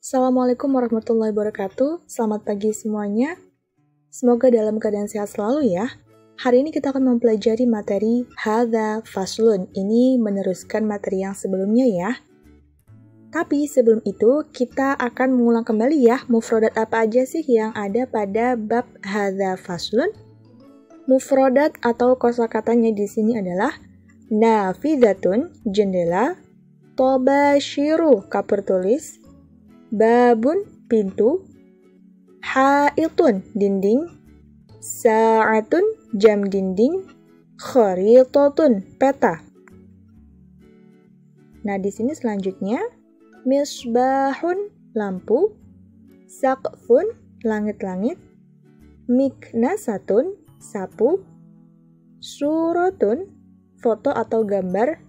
Assalamualaikum warahmatullahi wabarakatuh. Selamat pagi semuanya. Semoga dalam keadaan sehat selalu ya. Hari ini kita akan mempelajari materi Hadza Faslun. Ini meneruskan materi yang sebelumnya ya. Tapi sebelum itu kita akan mengulang kembali ya, mufrodat apa aja sih yang ada pada bab Hadza Faslun. Mufrodat atau kosakatanya di sini adalah nafidatun, jendela, tobashiru, kapur tulis, babun, pintu, haitun, dinding, sa'atun, jam dinding, kharitatun, peta. Nah, di sini selanjutnya misbahun, lampu, saqfun, langit-langit, miknasatun, sapu, suratun, foto atau gambar,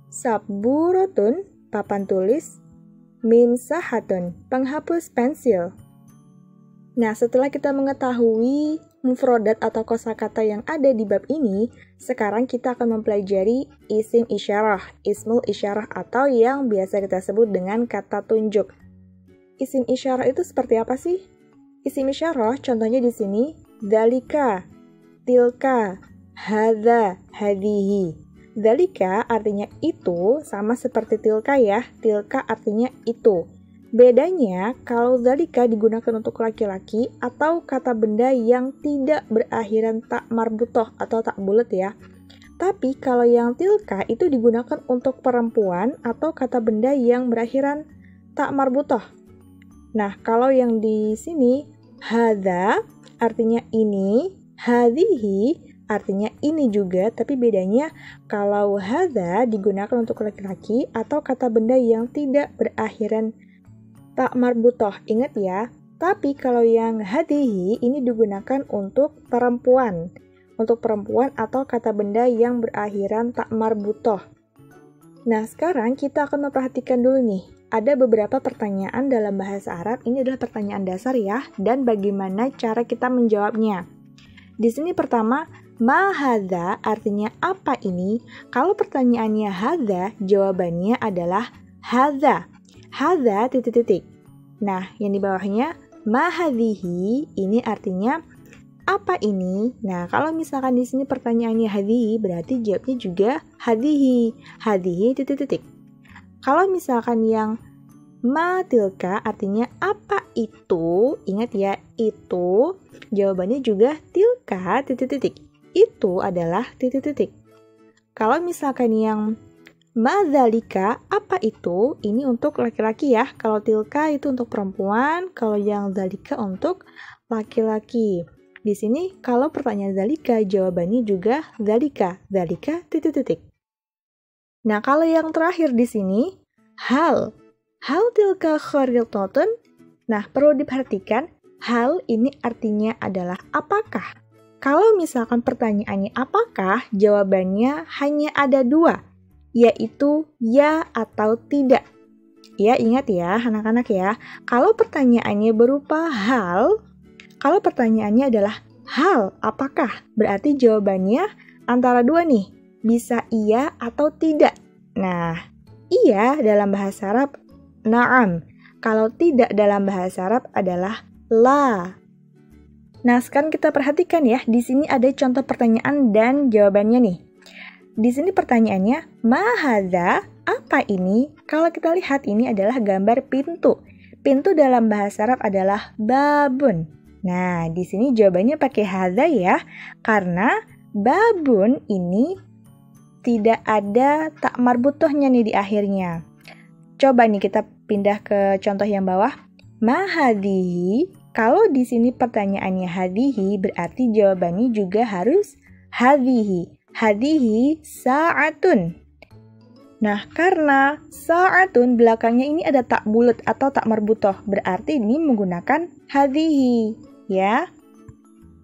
saburatun, papan tulis, mimsahatun, penghapus pensil. Nah, setelah kita mengetahui mufrodat atau kosakata yang ada di bab ini, sekarang kita akan mempelajari isim isyarah, ismul isyarah atau yang biasa kita sebut dengan kata tunjuk. Isim isyarah itu seperti apa sih? Isim isyarah contohnya di sini dzalika, tilka, hadza, hadhihi. Dzalika artinya itu sama seperti tilka ya. Tilka artinya itu. Bedanya kalau dzalika digunakan untuk laki-laki atau kata benda yang tidak berakhiran tak marbutoh atau tak bulat ya. Tapi kalau yang tilka itu digunakan untuk perempuan atau kata benda yang berakhiran tak marbutoh. Nah, kalau yang di sini hadza artinya ini, hadhihi artinya ini juga, tapi bedanya kalau hadza digunakan untuk laki-laki atau kata benda yang tidak berakhiran tak marbutoh. Ingat ya, tapi kalau yang hadhihi ini digunakan untuk perempuan. Untuk perempuan atau kata benda yang berakhiran tak marbutoh. Nah, sekarang kita akan memperhatikan dulu nih. Ada beberapa pertanyaan dalam bahasa Arab. Ini adalah pertanyaan dasar ya, dan bagaimana cara kita menjawabnya. Di sini pertama, ma hadza artinya apa ini? Kalau pertanyaannya hadza, jawabannya adalah hadza. Hadza titik-titik. Nah, yang di bawahnya ma hadhihi ini artinya apa ini? Nah, kalau misalkan di sini pertanyaannya hadhihi, berarti jawabnya juga hadhihi. Hadhihi titik-titik. Kalau misalkan yang ma tilka artinya apa itu? Ingat ya, itu jawabannya juga tilka titik-titik. Itu adalah titik-titik. Kalau misalkan yang ma dzalika, apa itu? Ini untuk laki-laki ya. Kalau tilka itu untuk perempuan, kalau yang dzalika untuk laki-laki. Di sini kalau pertanyaan dzalika, jawabannya juga dzalika. Dzalika titik-titik. Nah, kalau yang terakhir di sini hal tilka kharitatun. Nah, perlu diperhatikan, hal ini artinya adalah apakah. Kalau misalkan pertanyaannya apakah, jawabannya hanya ada dua, yaitu ya atau tidak. Ya, ingat ya anak-anak ya, kalau pertanyaannya berupa hal, kalau pertanyaannya adalah hal, apakah, berarti jawabannya antara dua nih, bisa iya atau tidak. Nah, iya dalam bahasa Arab na'am. Kalau tidak dalam bahasa Arab adalah la. Nah, sekarang kita perhatikan ya, di sini ada contoh pertanyaan dan jawabannya nih. Di sini pertanyaannya, ma hadza, apa ini? Kalau kita lihat ini adalah gambar pintu. Pintu dalam bahasa Arab adalah babun. Nah, di sini jawabannya pakai hadza ya, karena babun ini tidak ada tak marbutohnya nih di akhirnya. Coba nih kita pindah ke contoh yang bawah. Ma hadhihi, kalau di sini pertanyaannya hadhihi, berarti jawabannya juga harus hadhihi. Hadhihi sa'atun. Nah, karena sa'atun belakangnya ini ada tak bulat atau tak marbutoh, berarti ini menggunakan hadhihi, ya.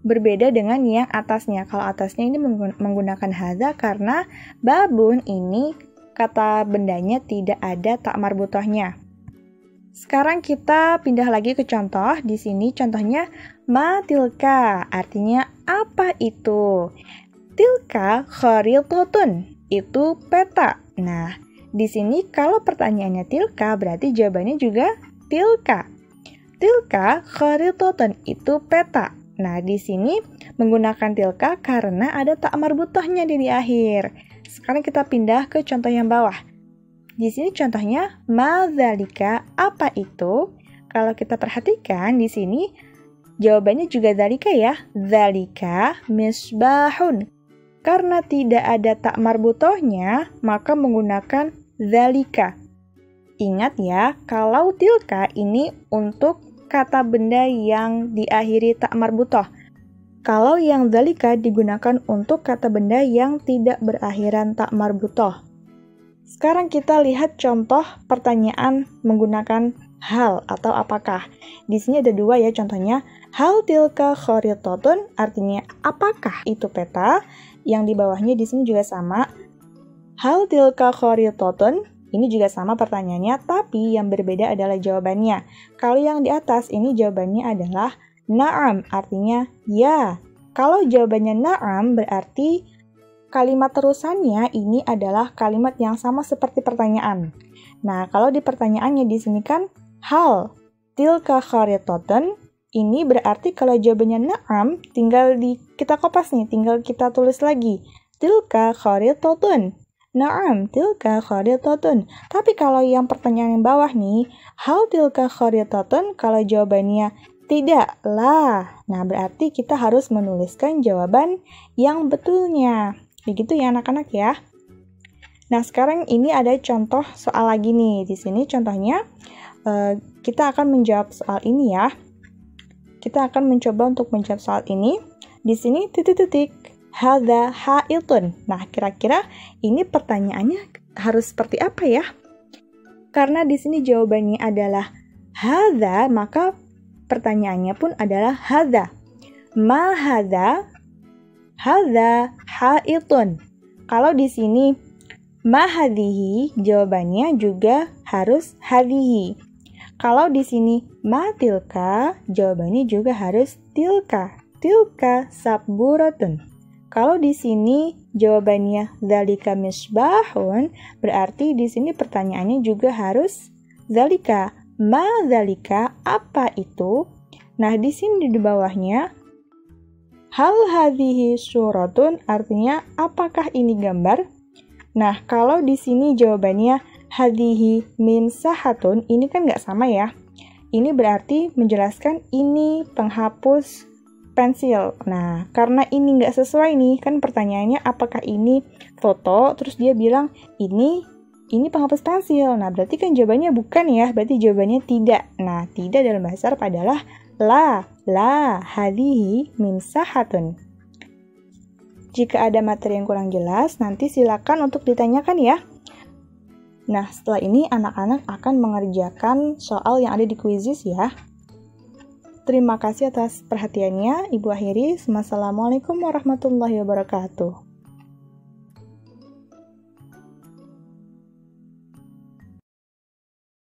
Berbeda dengan yang atasnya. Kalau atasnya ini menggunakan hadza karena babun ini kata bendanya tidak ada tak marbutohnya. Sekarang kita pindah lagi ke contoh. Di sini contohnya ma tilka, artinya apa itu? Tilka kharitatun, itu peta. Nah, di sini kalau pertanyaannya tilka berarti jawabannya juga tilka. Tilka kharitatun, itu peta. Nah, di sini menggunakan tilka karena ada tak marbutohnya di akhir. Sekarang kita pindah ke contoh yang bawah. Di sini contohnya ma dzalika, apa itu? Kalau kita perhatikan di sini jawabannya juga dzalika ya. Dzalika misbahun. Karena tidak ada tak marbutohnya, maka menggunakan dzalika. Ingat ya, kalau tilka ini untuk kata benda yang diakhiri tak marbutoh. Kalau yang dzalika digunakan untuk kata benda yang tidak berakhiran tak marbutoh. Sekarang kita lihat contoh pertanyaan menggunakan hal atau apakah. Di sini ada dua ya contohnya. Hal tilka kharitatun, artinya apakah itu peta? Yang di bawahnya di sini juga sama. Hal tilka kharitatun, ini juga sama pertanyaannya, tapi yang berbeda adalah jawabannya. Kalau yang di atas ini jawabannya adalah na'am, artinya ya. Kalau jawabannya na'am berarti kalimat terusannya ini adalah kalimat yang sama seperti pertanyaan. Nah, kalau di pertanyaannya di sini kan hal tilka kharitatun, ini berarti kalau jawabannya na'am tinggal kita kopas nih, tinggal kita tulis lagi. Tilka kharitatun. Na'am, tilka kharitatun. Tapi kalau yang pertanyaan yang bawah nih, hal tilka kharitatun, kalau jawabannya tidak lah. Nah, berarti kita harus menuliskan jawaban yang betulnya. Begitu ya anak-anak ya. Nah, sekarang ini ada contoh soal lagi nih. Di sini contohnya kita akan menjawab soal ini ya. Kita akan mencoba untuk menjawab soal ini. Di sini titik-titik. Hadza haitun. Nah, kira-kira ini pertanyaannya harus seperti apa ya? Karena di sini jawabannya adalah hadza, maka pertanyaannya pun adalah hadza. Ma hadza? Hadza haitun. Kalau di sini ma hadhihi, jawabannya juga harus hadhihi. Kalau di sini ma tilka, jawabannya juga harus tilka. Tilka sabburatun. Kalau di sini jawabannya dzalika misbahun, berarti di sini pertanyaannya juga harus dzalika. Ma dzalika, apa itu? Nah, di sini di bawahnya hal hadhihi suratun, artinya apakah ini gambar? Nah, kalau di sini jawabannya hadhihi mimsahatun, ini kan nggak sama ya. Ini berarti menjelaskan ini penghapus pensil. Nah, karena ini nggak sesuai nih, kan pertanyaannya apakah ini foto, terus dia bilang ini penghapus pensil. Nah, berarti kan jawabannya bukan ya, berarti jawabannya tidak. Nah, tidak dalam bahasa Arab adalah la hadhihi mimsahatun. Jika ada materi yang kurang jelas, nanti silakan untuk ditanyakan ya. Nah, setelah ini anak-anak akan mengerjakan soal yang ada di Quizizz ya. Terima kasih atas perhatiannya. Ibu akhiri. Wassalamualaikum warahmatullahi wabarakatuh.